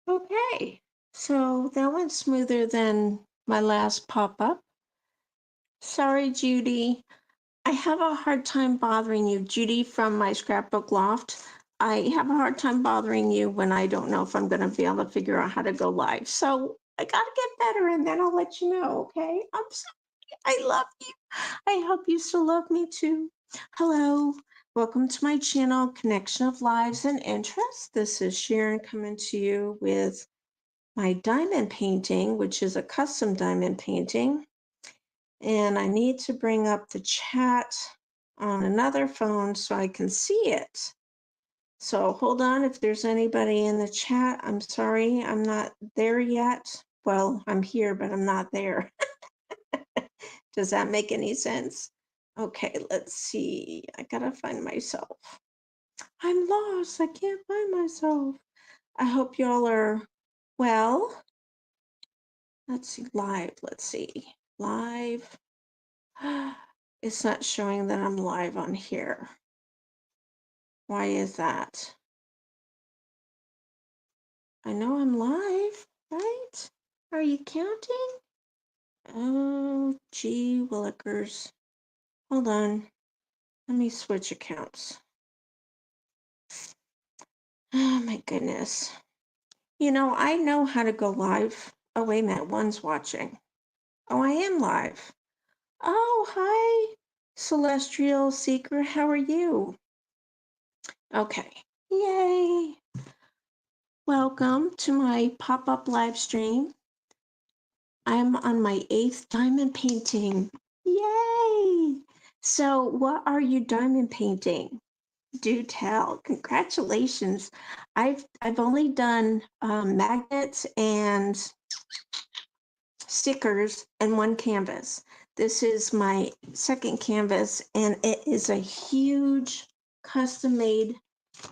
Okay, so that went smoother than my last pop-up. Sorry, Judy. I have a hard time bothering you, Judy from my scrapbook loft. I have a hard time bothering you when I don't know if I'm going to be able to figure out how to go live. So I got to get better and then I'll let you know, okay? I'm sorry. I love you. I hope you still love me too. Hello. Welcome to my channel, Connection of Lives and Interests. This is Sharon coming to you with my diamond painting, which is a custom diamond painting. And I need to bring up the chat on another phone so I can see it. So hold on, if there's anybody in the chat, I'm sorry, I'm not there yet. Well, I'm here, but I'm not there. Does that make any sense? Okay, let's see. I gotta find myself. I'm lost. I can't find myself. I hope y'all are well. Let's see, live. Let's see. Live. It's not showing that I'm live on here. Why is that? I know I'm live, right? Are you counting? Oh, gee, willikers. Hold on. Let me switch accounts. Oh, my goodness. You know, I know how to go live. Oh, wait a minute. One's watching. Oh, I am live. Oh, hi, Celestial Seeker. How are you? Okay. Yay. Welcome to my pop-up live stream. I'm on my 8th diamond painting. Yay! So what are you diamond painting? Do tell. Congratulations. I've only done magnets and stickers and one canvas. This is my second canvas and it is a huge custom made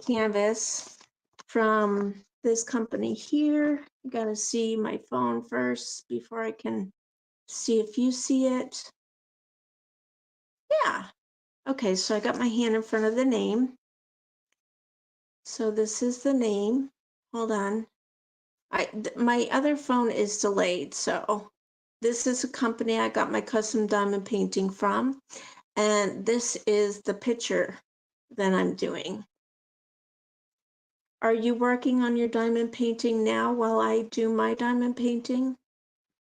canvas from this company here. You gotta see my phone first before I can see if you see it. Yeah. Okay, so I got my hand in front of the name. So this is the name. Hold on. My other phone is delayed, so this is a company I got my custom diamond painting from, and this is the picture that I'm doing. Are you working on your diamond painting now while I do my diamond painting?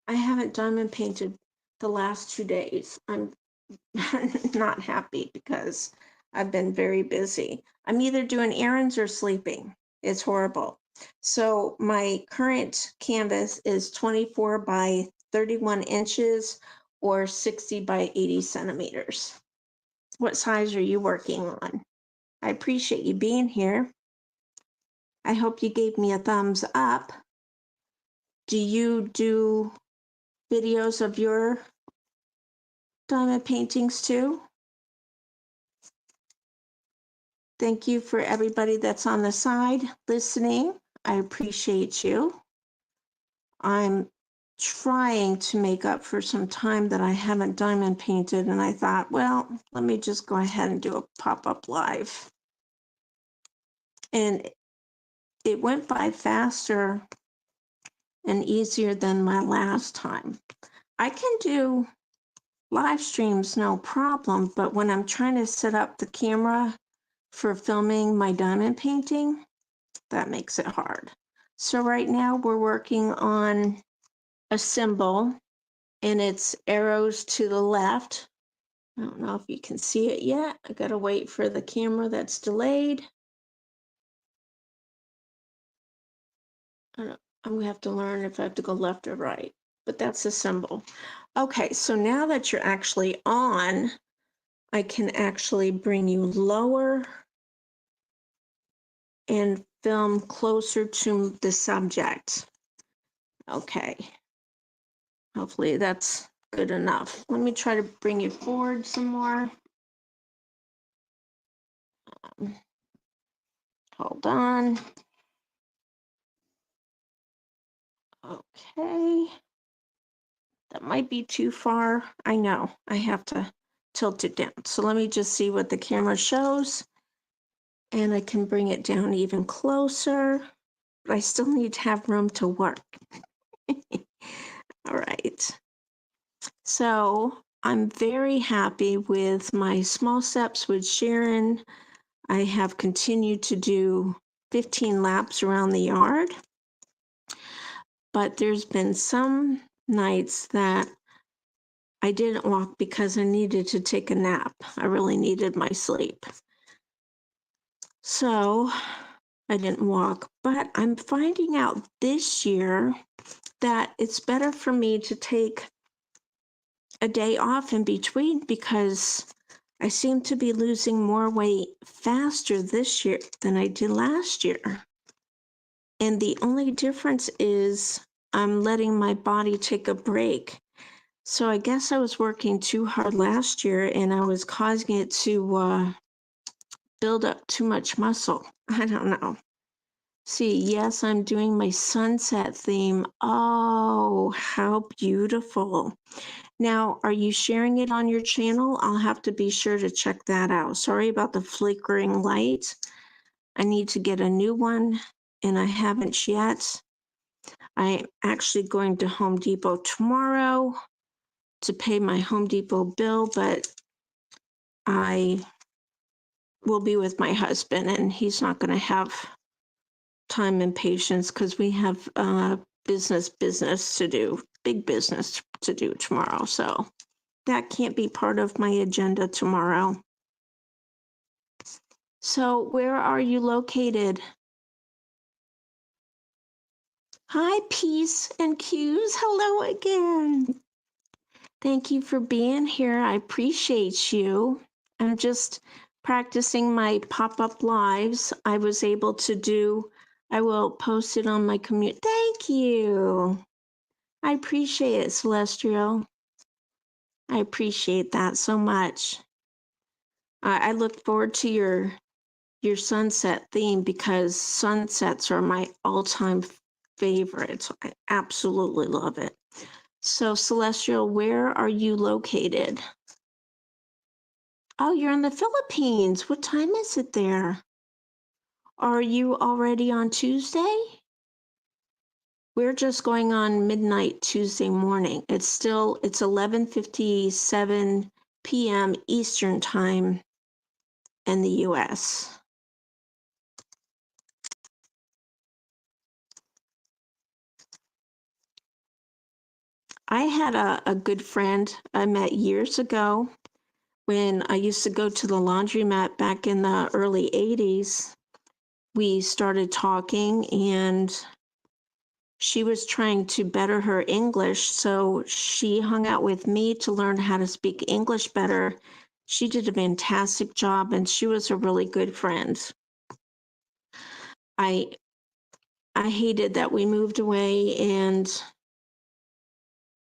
I haven't diamond painted the last 2 days. I'm not happy because I've been very busy. I'm either doing errands or sleeping. It's horrible. So my current canvas is 24 by 31 inches or 60 by 80 centimeters. What size are you working on? I appreciate you being here. I hope you gave me a thumbs up. Do you do videos of your diamond paintings too? Thank you for everybody that's on the side listening. I appreciate you. I'm trying to make up for some time that I haven't diamond painted, and I thought, well, let me just go ahead and do a pop-up live. And it went by faster and easier than my last time. I can do live streams, no problem, but when I'm trying to set up the camera for filming my diamond painting, that makes it hard. So right now we're working on a symbol and it's arrows to the left. I don't know if you can see it yet. I gotta wait for the camera that's delayed. I'm gonna have to learn if I have to go left or right, but that's the symbol. Okay, so now that you're actually on, I can actually bring you lower and film closer to the subject. Okay. Hopefully that's good enough. Let me try to bring you forward some more. Hold on. Okay. That might be too far. I know. I have to tilt it down. So let me just see what the camera shows. And I can bring it down even closer. but I still need to have room to work. All right. So I'm very happy with my small steps with Sharon. I have continued to do 15 laps around the yard, but there's been some nights that I didn't walk because I needed to take a nap. I really needed my sleep. So I didn't walk, but I'm finding out this year that it's better for me to take a day off in between because I seem to be losing more weight faster this year than I did last year. And the only difference is I'm letting my body take a break. So I guess I was working too hard last year and I was causing it to build up too much muscle. I don't know. See, yes, I'm doing my sunset theme. Oh, how beautiful. Now, are you sharing it on your channel? I'll have to be sure to check that out. Sorry about the flickering light. I need to get a new one, and I haven't yet. I'm actually going to Home Depot tomorrow to pay my Home Depot bill, but I will be with my husband, and he's not going to have time and patience because we have business to do, big business to do tomorrow. So that can't be part of my agenda tomorrow. So where are you located? Hi, Peace and Cues. Hello again. Thank you for being here. I appreciate you. I'm just practicing my pop-up lives. I was able to do, I will post it on my community. Thank you. I appreciate it, Celestial. I appreciate that so much. I look forward to your sunset theme because sunsets are my all-time favorites. I absolutely love it. So, Celestial, where are you located? Oh, you're in the Philippines. What time is it there? Are you already on Tuesday? We're just going on midnight Tuesday morning. It's 11:57 p.m. Eastern time in the US. I had a good friend I met years ago when I used to go to the laundromat back in the early 80s. We started talking and she was trying to better her English, so she hung out with me to learn how to speak English better. She did a fantastic job and she was a really good friend. I hated that we moved away, and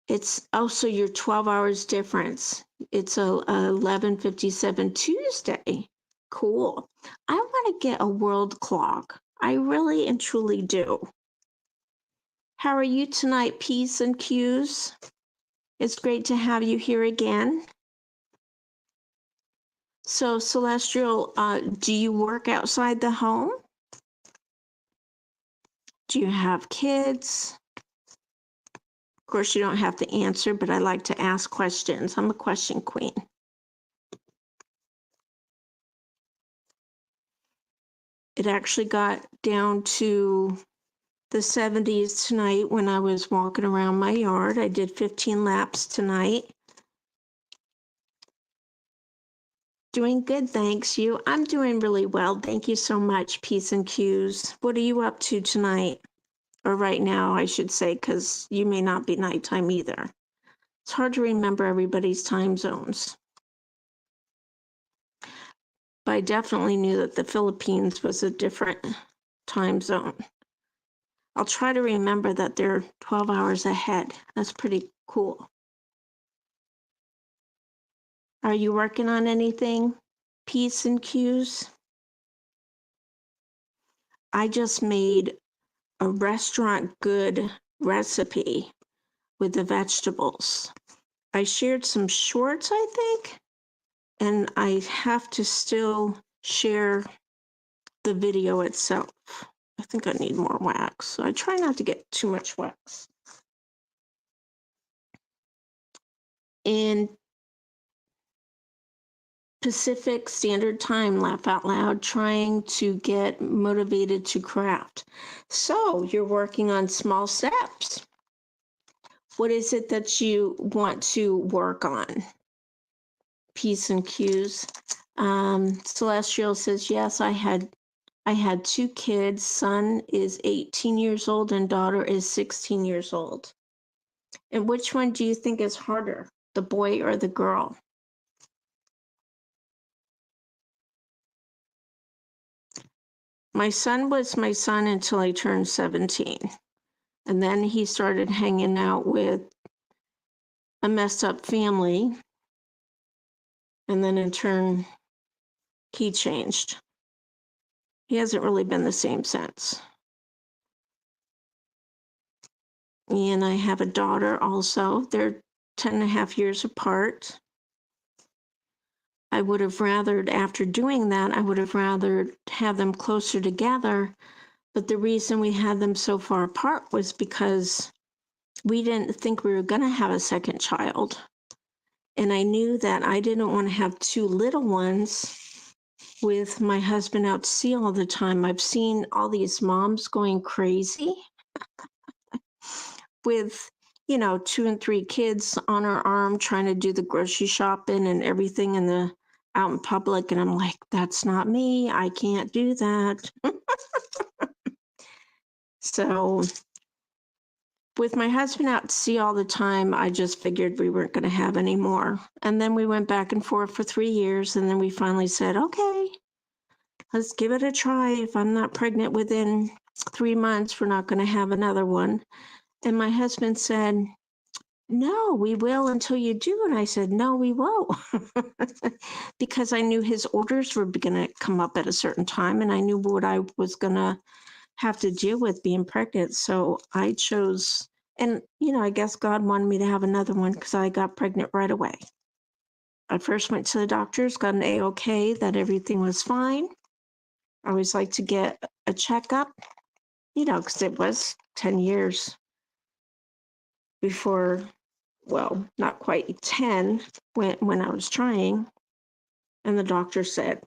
it's also your 12 hours difference. It's a 11:57 Tuesday. Cool. I want to get a world clock. I really and truly do. How are you tonight, Peace and Cues? It's great to have you here again. So, Celestial, do you work outside the home? Do you have kids? Of course, you don't have to answer, but I like to ask questions. I'm a question queen. It actually got down to the 70s tonight when I was walking around my yard. I did 15 laps tonight. Doing good, thanks you. I'm doing really well. Thank you so much, Peace and Cues. What are you up to tonight? Or right now, I should say, because you may not be nighttime either. It's hard to remember everybody's time zones. But I definitely knew that the Philippines was a different time zone. I'll try to remember that they're 12 hours ahead. That's pretty cool. Are you working on anything, Peace and Cues? I just made a restaurant good recipe with the vegetables. I shared some shorts, I think, and I have to still share the video itself. I think I need more wax. So I try not to get too much wax. In Pacific Standard Time, laugh out loud, trying to get motivated to craft. So you're working on small steps. What is it that you want to work on? P's and Q's. Celestial says, yes, I had 2 kids. Son is 18 years old and daughter is 16 years old. And which one do you think is harder, the boy or the girl? My son was my son until I turned 17. And then he started hanging out with a messed up family. And then in turn, he changed. He hasn't really been the same since. And I have a daughter also. They're 10 and a half years apart. I would have rathered, after doing that, I would have rather have them closer together. But the reason we had them so far apart was because we didn't think we were going to have a second child. And I knew that I didn't want to have 2 little ones with my husband out to sea all the time. I've seen all these moms going crazy with, 2 and 3 kids on her arm trying to do the grocery shopping and everything out in public. And I'm like, that's not me. I can't do that. So with my husband out to sea all the time, I just figured we weren't going to have any more. And then we went back and forth for 3 years. And then we finally said, okay, let's give it a try. If I'm not pregnant within 3 months, we're not going to have another one. And my husband said, no, we will until you do. And I said, no, we won't. Because I knew his orders were going to come up at a certain time. And I knew what I was going to have to deal with being pregnant. So I chose, and, I guess God wanted me to have another one because I got pregnant right away. I first went to the doctors, got an A-OK, that everything was fine. I always like to get a checkup, because it was 10 years before, well, not quite 10 when I was trying. And the doctor said,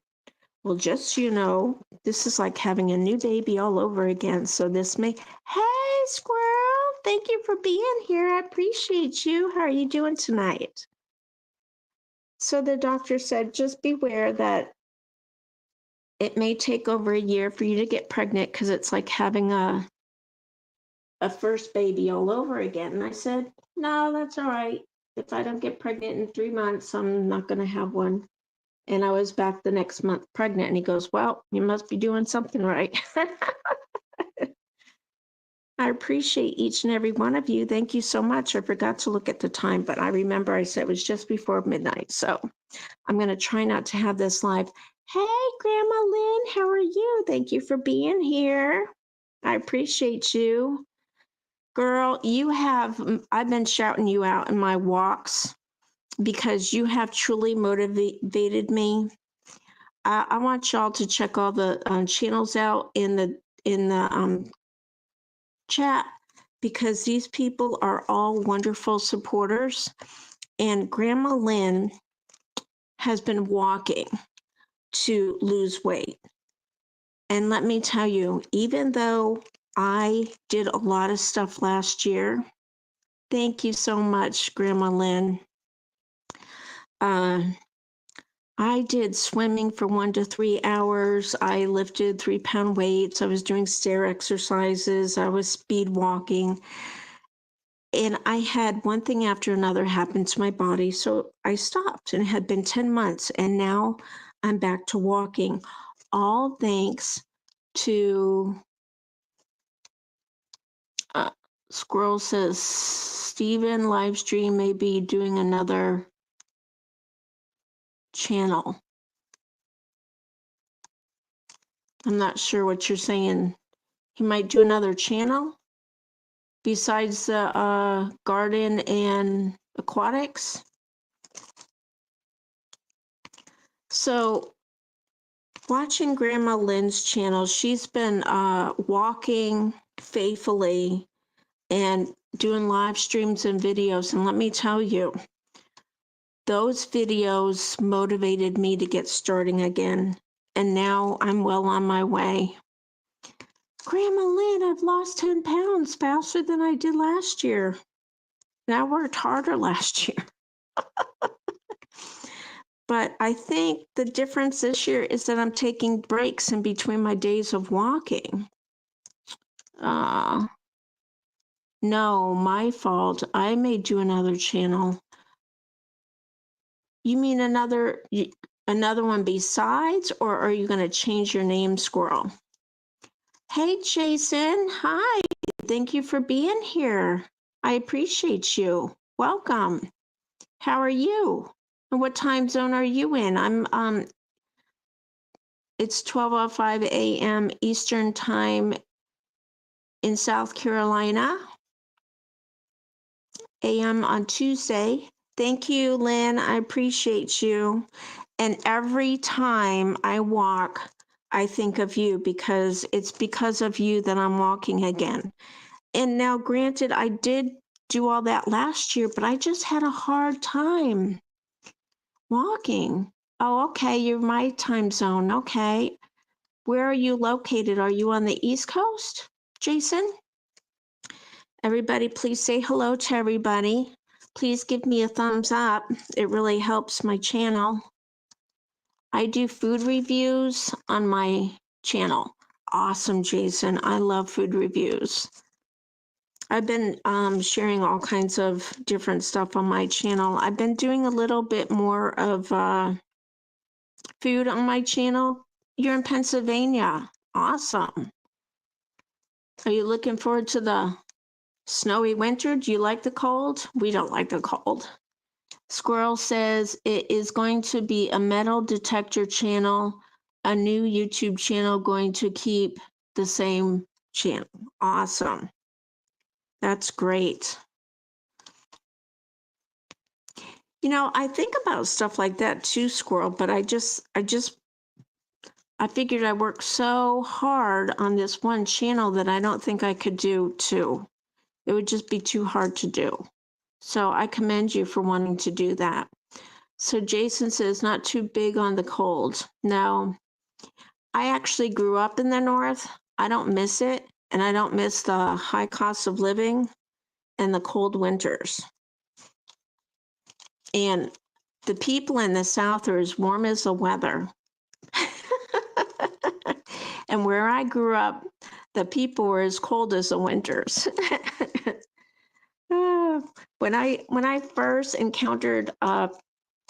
well, just so you know, this is like having a new baby all over again. So this may, hey, squirrel, thank you for being here. I appreciate you. How are you doing tonight? So the doctor said, just beware that it may take over a year for you to get pregnant because it's like having a first baby all over again. And I said, no, that's all right. If I don't get pregnant in 3 months, I'm not going to have one. And I was back the next month pregnant. And he goes, well, you must be doing something right. I appreciate each and every one of you. Thank you so much. I forgot to look at the time, but I remember I said it was just before midnight. So I'm going to try not to have this live. Hey, Grandma Lynn, how are you? Thank you for being here. I appreciate you. Girl, I've been shouting you out in my walks because you have truly motivated me. I want y'all to check all the channels out in the chat because these people are all wonderful supporters. And Grandma Lynn has been walking to lose weight. And let me tell you, even though I did a lot of stuff last year, thank you so much, Grandma Lynn. I did swimming for 1 to 3 hours. I lifted 3-pound weights. I was doing stair exercises. I was speed walking. And I had one thing after another happen to my body. So I stopped, and it had been 10 months. And now I'm back to walking. All thanks to Squirrel says, Steven Livestream may be doing another channel. I'm not sure what you're saying. He might do another channel besides the garden and aquatics. So watching Grandma Lynn's channel. She's been walking faithfully and doing live streams and videos. And let me tell you, those videos motivated me to get starting again. And now I'm well on my way. Grandma Lynn, I've lost 10 pounds faster than I did last year. And I worked harder last year. But I think the difference this year is that I'm taking breaks in between my days of walking. No, my fault. I made you another channel. You mean another one besides, or are you going to change your name, Squirrel? Hey, Jason. Hi. Thank you for being here. I appreciate you. Welcome. How are you? And what time zone are you in? It's 12:05 a.m. Eastern Time in South Carolina. a.m. on Tuesday. Thank you, Lynn. I appreciate you. And every time I walk, I think of you because it's because of you that I'm walking again. And now, granted, I did do all that last year, but I just had a hard time walking. Oh, okay. You're my time zone. Okay. Where are you located? Are you on the East Coast, Jason? Everybody, please say hello to everybody. Please give me a thumbs up. It really helps my channel. I do food reviews on my channel. Awesome, Jason. I love food reviews. I've been sharing all kinds of different stuff on my channel. I've been doing a little bit more of food on my channel. You're in Pennsylvania. Awesome. Are you looking forward to the snowy winter? Do you like the cold? We don't like the cold. Squirrel says it is going to be a metal detector channel, a new YouTube channel going to keep the same channel. Awesome. That's great. You know, I think about stuff like that too, Squirrel, but I figured I worked so hard on this one channel that I don't think I could do two. It would just be too hard to do. So I commend you for wanting to do that. So Jason says, not too big on the cold. No, I actually grew up in the North. I don't miss it. And I don't miss the high cost of living and the cold winters. And the people in the South are as warm as the weather. And where I grew up, the people were as cold as the winters. When I first encountered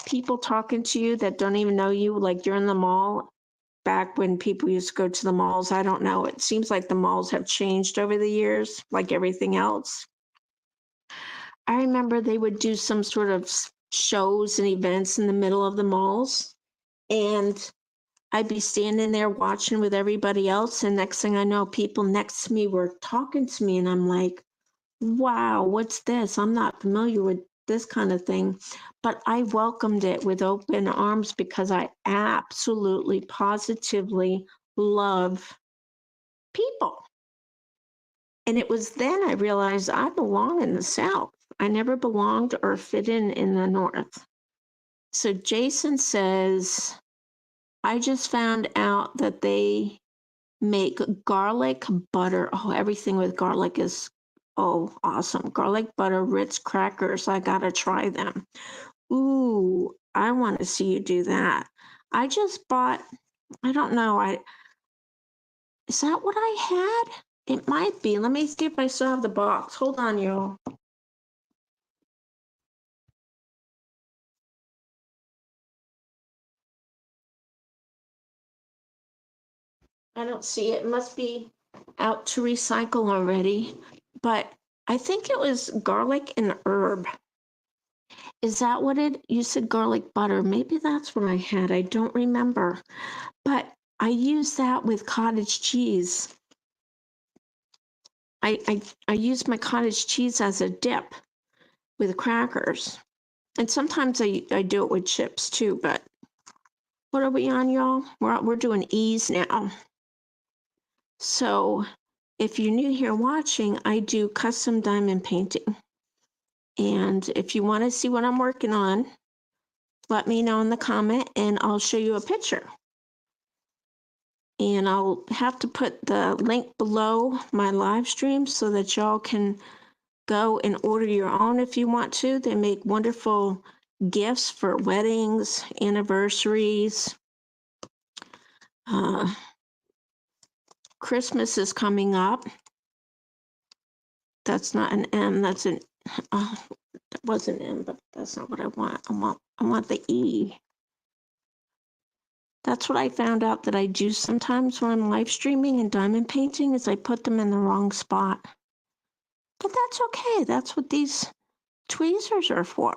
people talking to you that don't even know you, like you're in the mall, back when people used to go to the malls, I don't know. It seems like the malls have changed over the years, like everything else. I remember they would do some sort of shows and events in the middle of the malls, and I'd be standing there watching with everybody else, and next thing I know, people next to me were talking to me, and I'm like, wow, what's this? I'm not familiar with this kind of thing. But I welcomed it with open arms because I absolutely, positively love people. And it was then I realized I belong in the South. I never belonged or fit in the North. So Jason says, I just found out that they make garlic butter. Oh, everything with garlic is, oh, awesome. Garlic butter Ritz crackers. I gotta try them. Ooh, I want to see you do that. I just bought, I don't know, is that what I had? It might be. Let me see if I still have the box. Hold on, y'all. I don't see it. It must be out to recycle already. But I think it was garlic and herb. Is that what you said garlic butter? Maybe that's what I had. I don't remember. But I use that with cottage cheese. I use my cottage cheese as a dip with crackers. And sometimes I do it with chips too, but What are we on, y'all? We're doing E's now. So if you're new here watching, I do custom diamond painting. And if you want to see what I'm working on, let me know in the comment and I'll show you a picture. And I'll have to put the link below my live stream so that y'all can go and order your own if you want to. They make wonderful gifts for weddings, anniversaries. Christmas is coming up. That's not an M, that's an, that was an M, but that's not what I want. I want the E. That's what I found out that I do sometimes when I'm live streaming and diamond painting is I put them in the wrong spot. But that's okay. That's what these tweezers are for.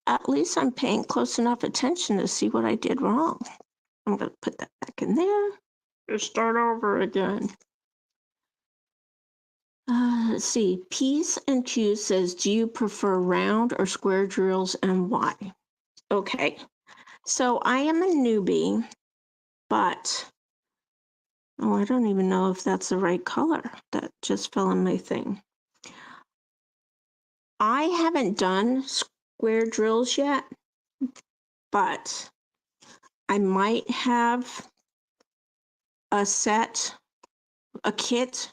At least I'm paying close enough attention to see what I did wrong. I'm going to put that back in there. Just start over again. Let's see. Peace and Q says, do you prefer round or square drills and why? Okay. So I am a newbie, but oh, I don't even know if that's the right color. That just fell in my thing. I haven't done square drills yet, but I might have a kit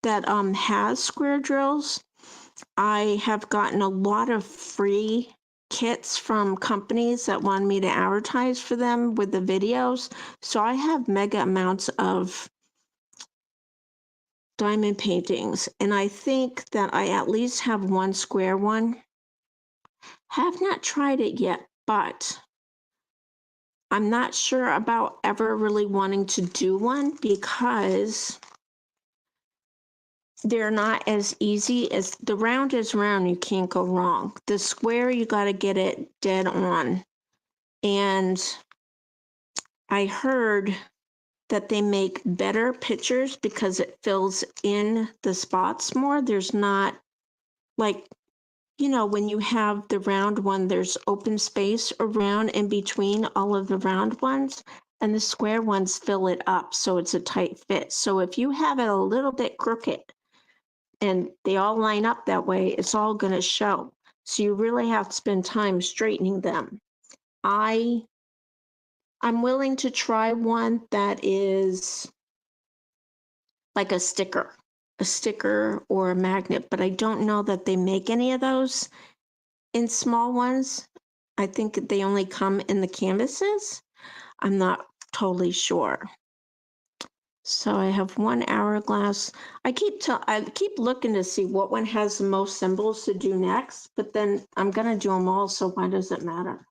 that has square drills. I have gotten a lot of free kits from companies that want me to advertise for them with the videos. So I have mega amounts of diamond paintings, and I think that I at least have one square one. Have not tried it yet, but I'm not sure about ever really wanting to do one because they're not as easy as the round is round. You can't go wrong. The square, you got to get it dead on. And I heard that they make better pictures because it fills in the spots more. There's not like, you know, when you have the round one, there's open space around in between all of the round ones, and the square ones fill it up so it's a tight fit. So if you have it a little bit crooked and they all line up that way, it's all going to show. So you really have to spend time straightening them. I'm willing to try one that is like a sticker or a magnet, but I don't know that they make any of those in small ones. I think they only come in the canvases. I'm not totally sure. So I have one hourglass. I keep looking to see what one has the most symbols to do next, but then I'm gonna do them all, so why does it matter?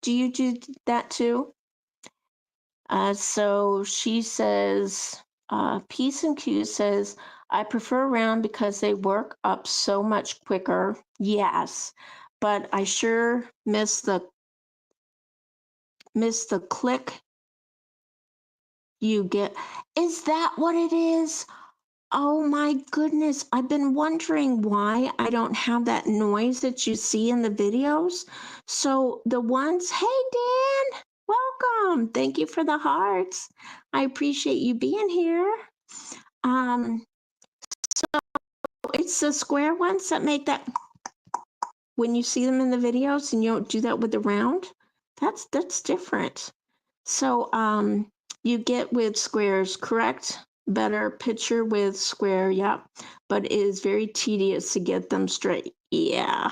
Do you do that too? So she says, Peace and Q says, I prefer round because they work up so much quicker. Yes, but I sure miss the click you get. Is that what it is? Oh my goodness. I've been wondering why I don't have that noise that you see in the videos. So the ones, hey Dan, welcome. Thank you for the hearts. I appreciate you being here. So it's the square ones that make that when you see them in the videos and you don't do that with the round. That's different. So you get with squares, correct? Better picture with square, yep. But it is very tedious to get them straight. Yeah.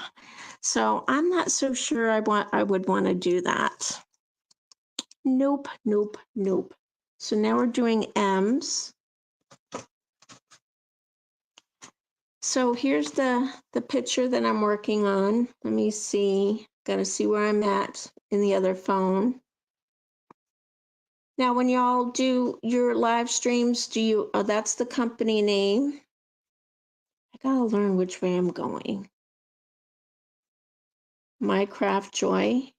So I'm not so sure I would want to do that. Nope. So now we're doing M's. So here's the picture that I'm working on. Let me see. Gotta see where I'm at in the other phone. Now, when y'all do your live streams, that's the company name. I gotta learn which way I'm going. Minecraft Joy.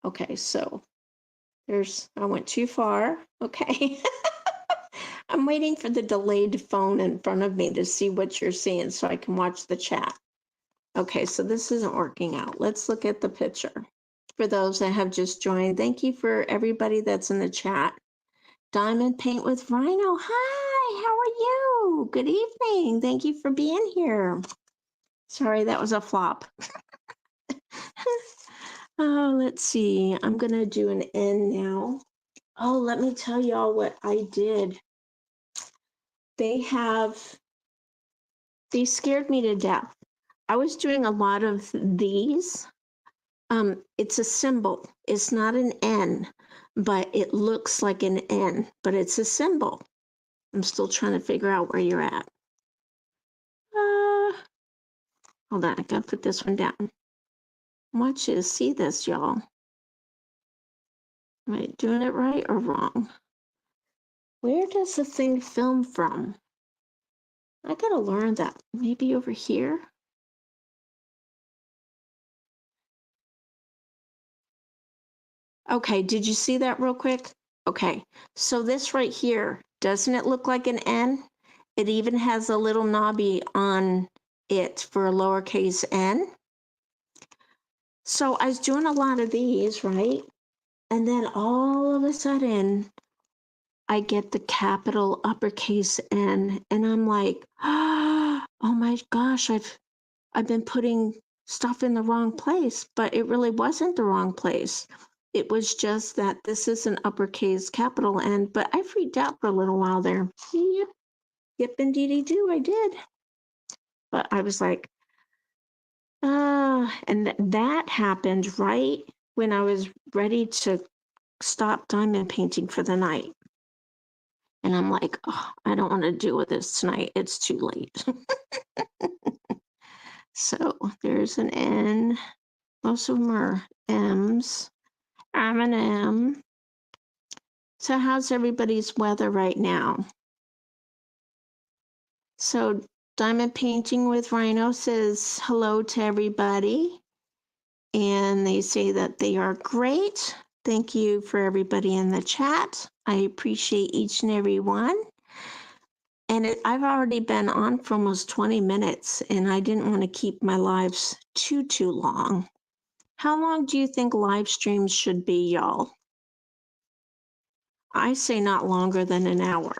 Okay, so I went too far. Okay. I'm waiting for the delayed phone in front of me to see what you're seeing so I can watch the chat. Okay, so this isn't working out. Let's look at the picture. for those that have just joined. Thank you for everybody that's in the chat. Diamond Paint with Rhino. Hi, how are you? Good evening. Thank you for being here. Sorry, that was a flop. Oh, let's see. I'm going to do an N now. Oh, let me tell y'all what I did. They scared me to death. I was doing a lot of these. It's a symbol. It's not an N, but it looks like an N, but it's a symbol. I'm still trying to figure out where you're at. Hold on, I gotta put this one down. I want you to see this, y'all. Am I doing it right or wrong? Where does the thing film from? I gotta learn that. Maybe over here? Okay, did you see that real quick? Okay, so this right here, doesn't it look like an N? It even has a little knobby on it for a lowercase n. So I was doing a lot of these, right? And then all of a sudden, I get the capital uppercase N, and I'm like, oh my gosh, I've been putting stuff in the wrong place, but it really wasn't the wrong place. It was just that this is an uppercase capital N, but I freaked out for a little while there. Yep, indeedy do, I did. But I was like, and that happened right when I was ready to stop diamond painting for the night. And I'm like, oh, I don't want to deal with this tonight. It's too late. So there's an N. Most of them are M's. I'm an M. So how's everybody's weather right now? So Diamond Painting with Rhino says hello to everybody. And they say that they are great. Thank you for everybody in the chat. I appreciate each and every one. And I've already been on for almost 20 minutes, and I didn't want to keep my lives too long. How long do you think live streams should be, y'all? I say not longer than an hour.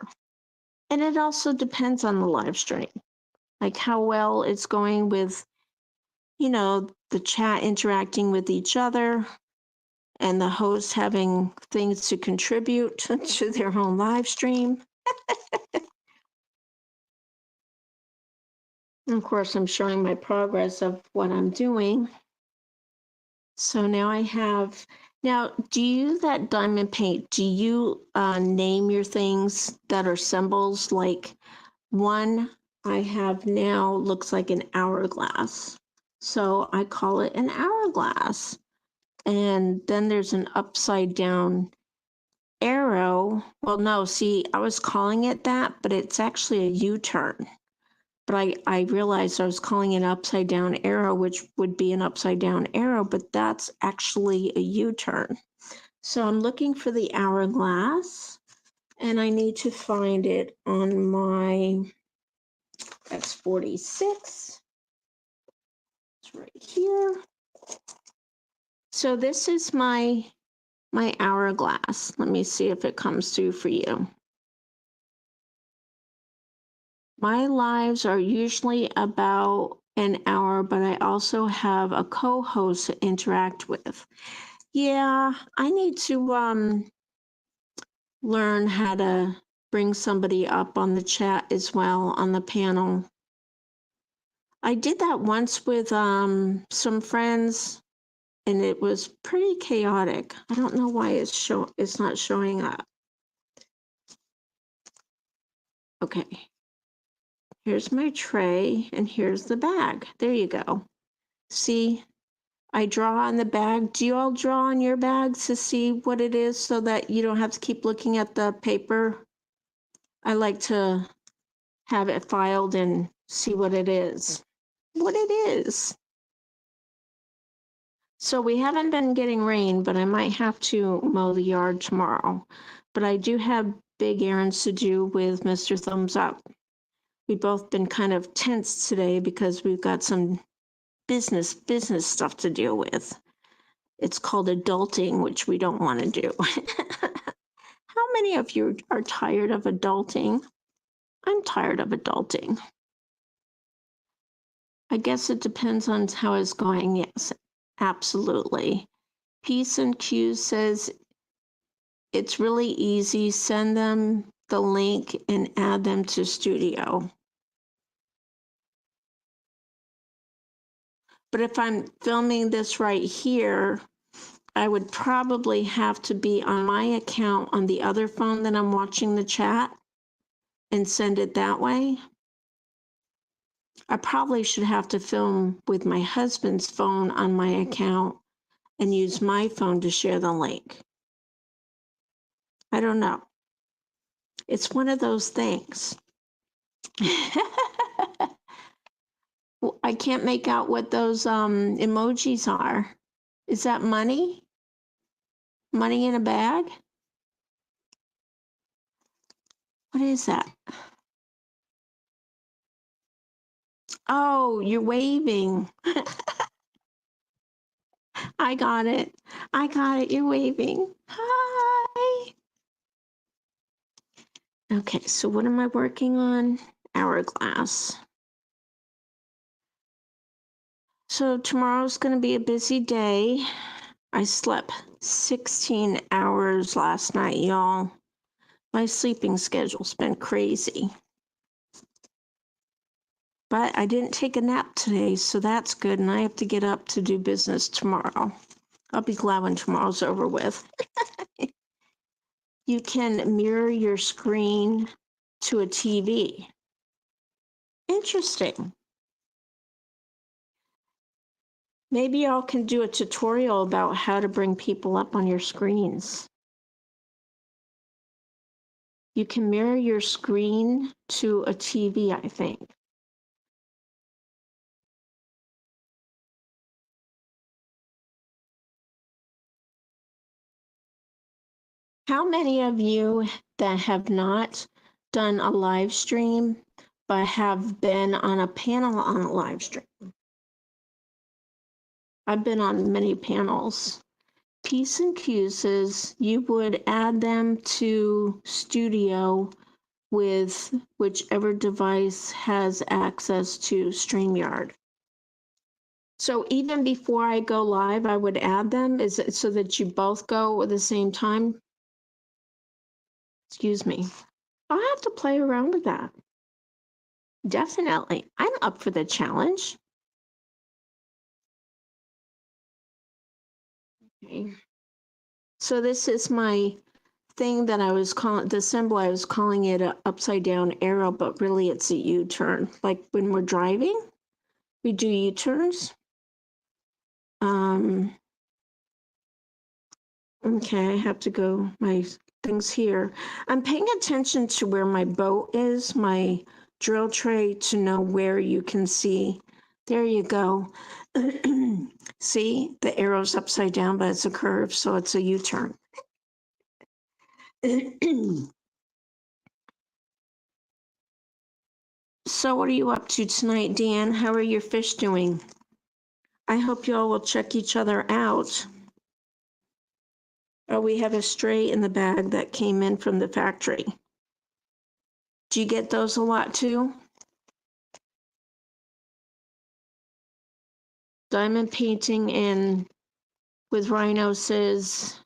And it also depends on the live stream, like how well it's going with, you know, the chat interacting with each other and the host having things to contribute to their own live stream. And of course, I'm showing my progress of what I'm doing. So now I have, now do you that diamond paint, do you name your things that are symbols? Like one I have now looks like an hourglass. So I call it an hourglass. And then there's an upside down arrow. Well, no, see, I was calling it that, but it's actually a U-turn. But I realized I was calling it an upside down arrow, which would be an upside down arrow, but that's actually a U-turn. So I'm looking for the hourglass, and I need to find it on my X46. It's right here. So this is my hourglass. Let me see if it comes through for you. My lives are usually about an hour, but I also have a co-host to interact with. Yeah, I need to learn how to bring somebody up on the chat as well on the panel. I did that once with some friends, and it was pretty chaotic. I don't know why it's not showing up. Okay. Here's my tray, and here's the bag. There you go. See, I draw on the bag. Do you all draw on your bags to see what it is so that you don't have to keep looking at the paper? I like to have it filed and see what it is. What it is. So we haven't been getting rain, but I might have to mow the yard tomorrow. But I do have big errands to do with Mr. Thumbs Up. We've both been kind of tense today because we've got some business stuff to deal with. It's called adulting, which we don't want to do. How many of you are tired of adulting? I'm tired of adulting. I guess it depends on how it's going. Yes, absolutely. Peace and Q says it's really easy. Send them the link and add them to Studio. But if I'm filming this right here, I would probably have to be on my account on the other phone that I'm watching the chat and send it that way. I probably should have to film with my husband's phone on my account and use my phone to share the link. I don't know. It's one of those things. I can't make out what those emojis are. Is that money? Money in a bag? What is that? Oh, you're waving. I got it. I got it. You're waving. Hi. Okay, so what am I working on? Hourglass. So tomorrow's going to be a busy day. I slept 16 hours last night, y'all. My sleeping schedule's been crazy. But I didn't take a nap today, so that's good. And I have to get up to do business tomorrow. I'll be glad when tomorrow's over with. You can mirror your screen to a TV. Interesting. Maybe y'all can do a tutorial about how to bring people up on your screens. You can mirror your screen to a TV, I think. How many of you that have not done a live stream but have been on a panel on a live stream? I've been on many panels. Peace and Q says you would add them to Studio with whichever device has access to StreamYard. So even before I go live, I would add them? Is it so that you both go at the same time? Excuse me. I'll have to play around with that. Definitely. I'm up for the challenge. Okay. So this is my thing that I was calling, the symbol, I was calling it an upside down arrow, but really it's a U-turn. Like when we're driving, we do U-turns. Okay, I have to go, my things here. I'm paying attention to where my boat is, my drill tray, to know where you can see. There you go. See, the arrow's upside down, but it's a curve, so it's a U-turn. So what are you up to tonight, Dan? How are your fish doing? I hope you all will check each other out. Oh, we have a stray in the bag that came in from the factory. Do you get those a lot too? Diamond painting and with Rhino says,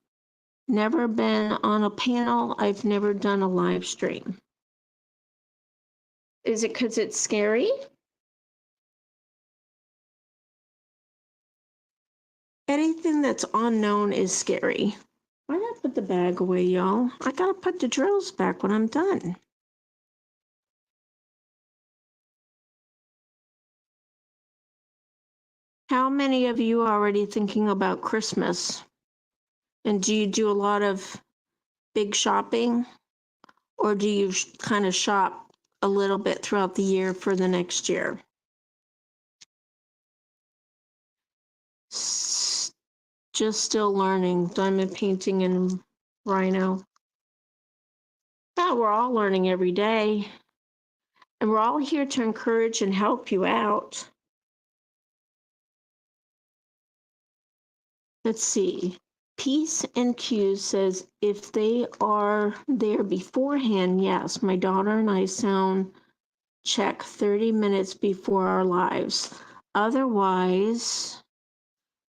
never been on a panel. I've never done a live stream. Is it because it's scary? Anything that's unknown is scary. Why not put the bag away, y'all? I gotta put the drills back when I'm done. How many of you are already thinking about Christmas? And do you do a lot of big shopping? Or do you kind of shop a little bit throughout the year for the next year? Just still learning diamond painting and Rhino. Yeah, we're all learning every day. And we're all here to encourage and help you out. Let's see. Peace and Q says if they are there beforehand, yes, my daughter and I sound check 30 minutes before our lives. Otherwise,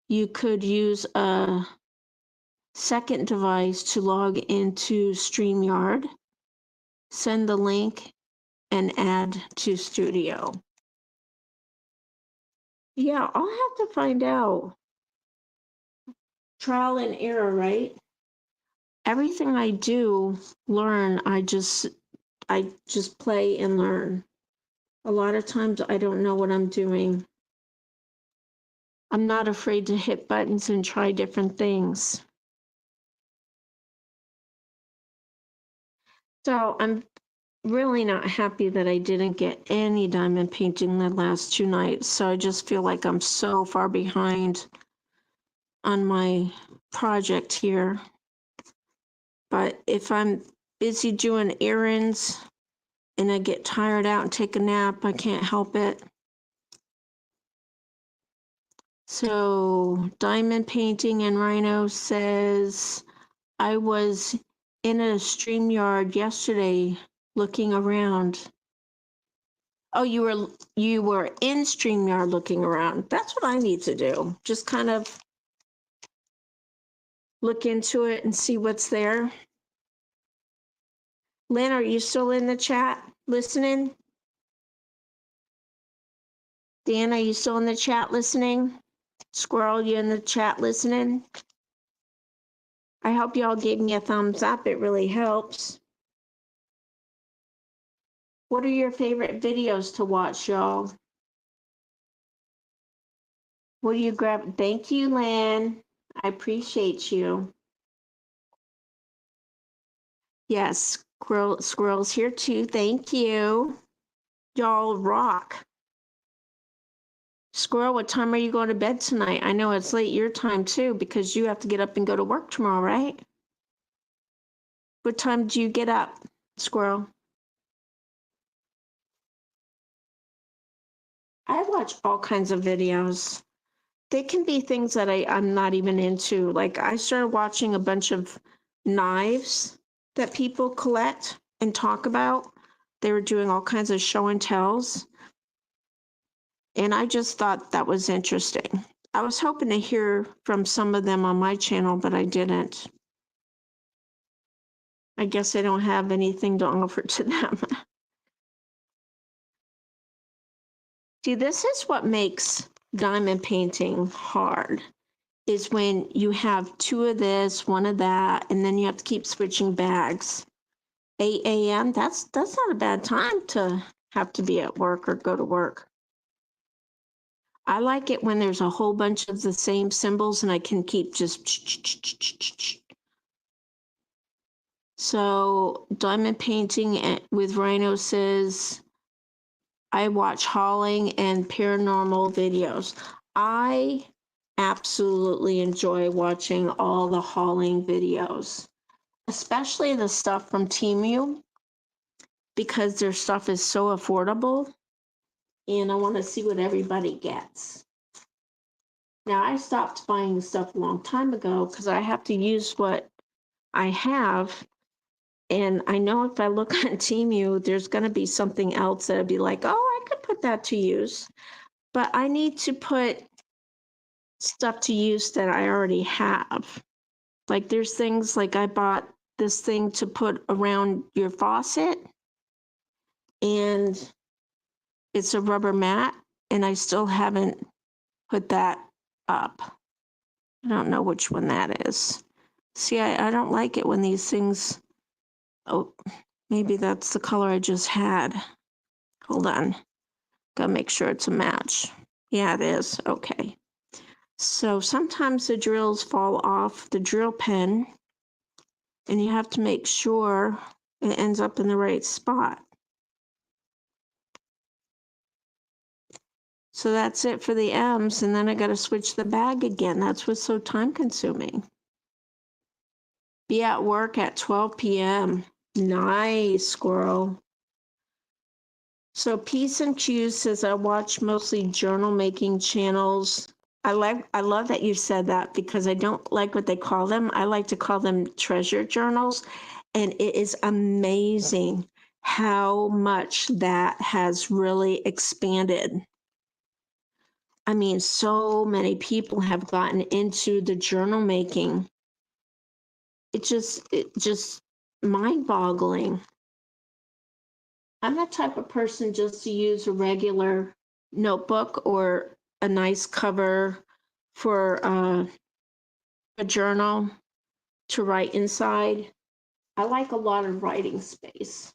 you could use a second device to log into StreamYard, send the link, and add to Studio. Yeah, I'll have to find out. Trial and error, right? Everything I do learn, I just play and learn. A lot of times I don't know what I'm doing. I'm not afraid to hit buttons and try different things. So I'm really not happy that I didn't get any diamond painting the last 2 nights. So I just feel like I'm so far behind on my project here. But if I'm busy doing errands and I get tired out and take a nap, I can't help it. So Diamond Painting and Rhino says, I was in a StreamYard yesterday looking around. Oh, you were in StreamYard looking around. That's what I need to do. Just kind of look into it and see what's there. Lynn, are you still in the chat listening? Dan, are you still in the chat listening? Squirrel, you in the chat listening? I hope y'all gave me a thumbs up. It really helps. What are your favorite videos to watch, y'all? What do you grab? Thank you, Lynn. I appreciate you. Yes, squirrel's here too. Thank you. Y'all rock. Squirrel, what time are you going to bed tonight? I know it's late your time too because you have to get up and go to work tomorrow, right? What time do you get up, Squirrel? I watch all kinds of videos. They can be things that I'm not even into. Like I started watching a bunch of knives that people collect and talk about. They were doing all kinds of show and tells. And I just thought that was interesting. I was hoping to hear from some of them on my channel, but I didn't. I guess I don't have anything to offer to them. See, this is what makes diamond painting hard, is when you have 2 of this, 1 of that, and then you have to keep switching bags. 8 a.m., that's not a bad time to have to be at work or go to work. I like it when there's a whole bunch of the same symbols and I can keep just. So diamond painting with Rhino says, I watch hauling and paranormal videos. I absolutely enjoy watching all the hauling videos, especially the stuff from Temu, because their stuff is so affordable and I want to see what everybody gets. Now, I stopped buying stuff a long time ago because I have to use what I have. And I know if I look on Temu, there's going to be something else that I'd be like, oh, I could put that to use. But I need to put stuff to use that I already have. Like there's things like I bought this thing to put around your faucet, and it's a rubber mat, and I still haven't put that up. I don't know which one that is. See, I don't like it when these things, oh, maybe that's the color I just had. Hold on. Gotta make sure it's a match. Yeah, it is. Okay. So sometimes the drills fall off the drill pen and you have to make sure it ends up in the right spot. So that's it for the M's, and then I got to switch the bag again. That's what's so time consuming. Be at work at 12 p.m. Nice, squirrel. So Peace and Choose says I watch mostly journal making channels. I love that you said that because I don't like what they call them. I like to call them treasure journals. And it is amazing how much that has really expanded. I mean, so many people have gotten into the journal making. It just mind-boggling. I'm the type of person just to use a regular notebook or a nice cover for a journal to write inside. I like a lot of writing space.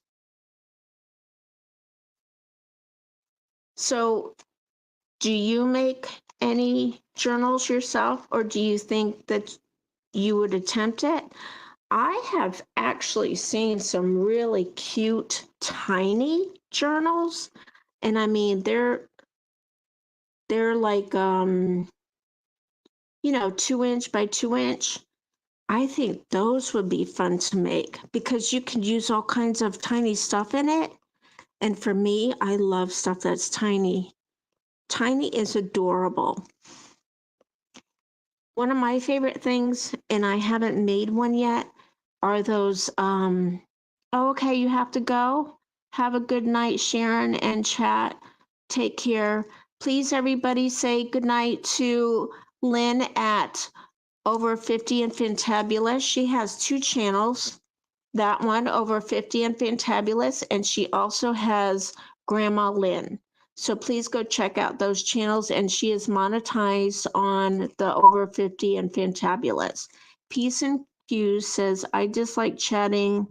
So, do you make any journals yourself, or do you think that you would attempt it? I have actually seen some really cute, tiny journals, and I mean they're like 2 inch by 2 inch. I think those would be fun to make because you can use all kinds of tiny stuff in it. And for me, I love stuff that's tiny. Tiny is adorable. One of my favorite things, and I haven't made one yet, are those oh, okay, you have to go. Have a good night, Sharon and chat. Take care. Please, everybody, say good night to Lynn at Over 50 and Fantabulous. She has 2 channels. That one, Over 50 and Fantabulous, and she also has Grandma Lynn. So please go check out those channels, and she is monetized on the Over 50 and Fantabulous. Peace and Hughes says, I just like chatting.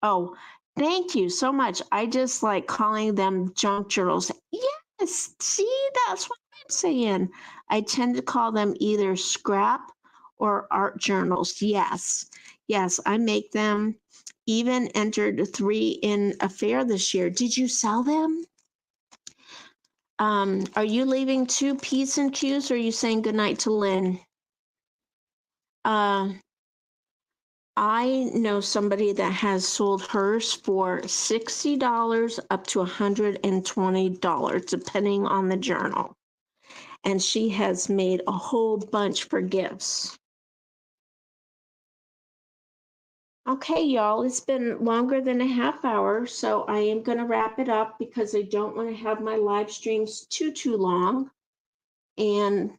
Oh, thank you so much. I just like calling them junk journals. Yes, see, that's what I'm saying. I tend to call them either scrap or art journals. Yes, yes, I make them. Even entered 3 in a fair this year. Did you sell them? Are you leaving 2 P's and Q's, or are you saying goodnight to Lynn? Uh, I know somebody that has sold hers for $60 up to $120, depending on the journal. And she has made a whole bunch for gifts. Okay, y'all, it's been longer than a half hour, so I am going to wrap it up because I don't want to have my live streams too long. And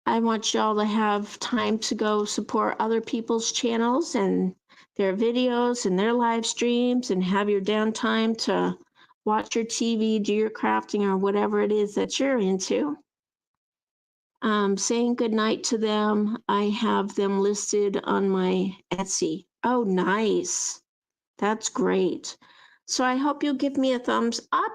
I want y'all to have time to go support other people's channels and their videos and their live streams and have your downtime to watch your TV, do your crafting, or whatever it is that you're into. Saying goodnight to them. I have them listed on my Etsy. Oh, nice. That's great. So I hope you'll give me a thumbs up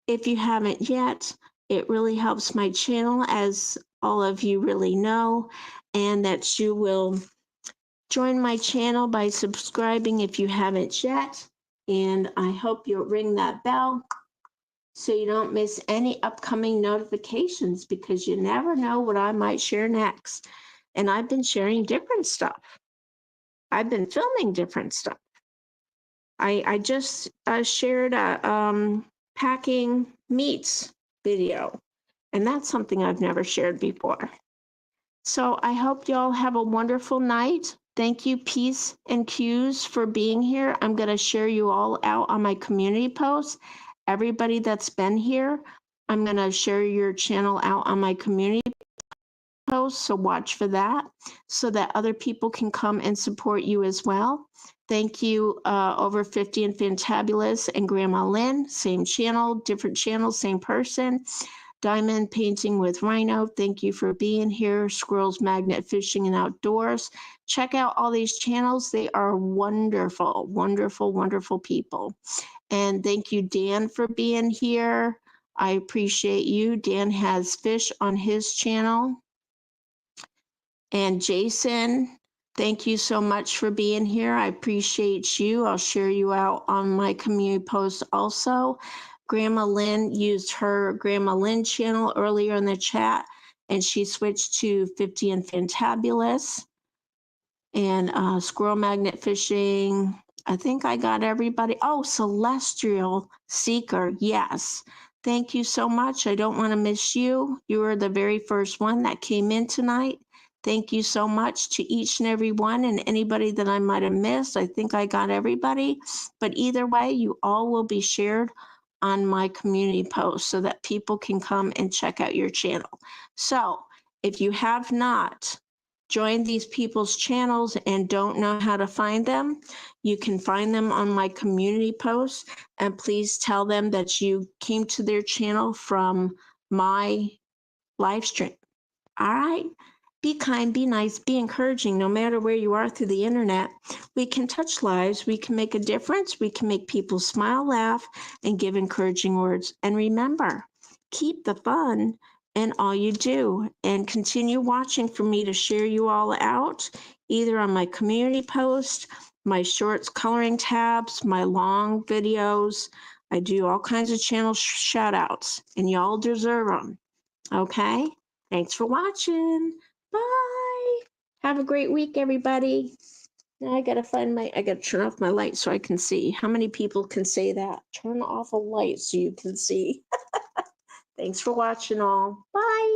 if you haven't yet. It really helps my channel, as all of you really know, and that you will join my channel by subscribing if you haven't yet. And I hope you'll ring that bell so you don't miss any upcoming notifications, because you never know what I might share next. And I've been sharing different stuff. I've been filming different stuff. I just shared a packing meats video, and that's something I've never shared before. So I hope y'all have a wonderful night. Thank you, Peace and Q's, for being here. I'm going to share you all out on my community posts. Everybody that's been here, I'm going to share your channel out on my community posts, so watch for that so that other people can come and support you as well. Thank you, Over 50 and Fantabulous and Grandma Lynn, same channel, different channel, same person. Diamond Painting with Rhino, thank you for being here. Squirrels Magnet Fishing and Outdoors. Check out all these channels. They are wonderful, wonderful, wonderful people. And thank you, Dan, for being here. I appreciate you. Dan has fish on his channel. And Jason, thank you so much for being here. I appreciate you. I'll share you out on my community post also. Grandma Lynn used her Grandma Lynn channel earlier in the chat, and she switched to 50 and Fantabulous. And Squirrel Magnet Fishing, I think I got everybody. Oh, Celestial Seeker, yes. Thank you so much. I don't want to miss you. You were the very first one that came in tonight. Thank you so much to each and every one and anybody that I might have missed. I think I got everybody. But either way, you all will be shared on my community post so that people can come and check out your channel. So if you have not joined these people's channels and don't know how to find them, you can find them on my community posts, and please tell them that you came to their channel from my live stream. All right. Be kind, be nice, be encouraging, no matter where you are through the internet. We can touch lives, we can make a difference, we can make people smile, laugh, and give encouraging words. And remember, keep the fun in all you do, and continue watching for me to share you all out, either on my community post, my shorts coloring tabs, my long videos. I do all kinds of channel shout outs, and y'all deserve them. Okay? Thanks for watching. Bye. Have a great week, everybody. Now I gotta turn off my light so I can see. How many people can say that? Turn off a light so you can see. Thanks for watching all. Bye.